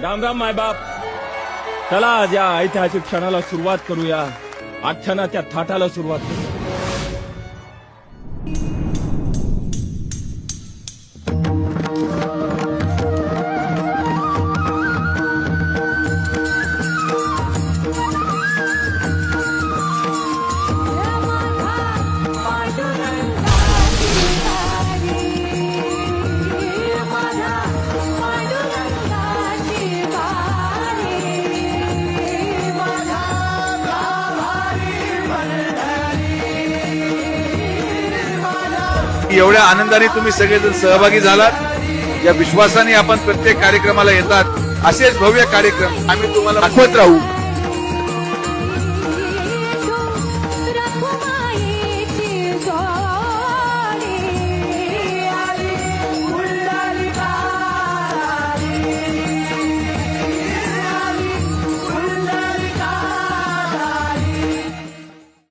राम राम मायबाप. चला आज या ऐतिहासिक क्षणाला सुरुवात करूया. आख्यानाच्या थाटाला सुरुवात करूया. एवढ्या आनंदाने तुम्ही सगळेजण सहभागी झालात. या विश्वासाने आपण प्रत्येक कार्यक्रमाला येतात. असेच भव्य कार्यक्रम आम्ही तुम्हाला दाखवत राहू.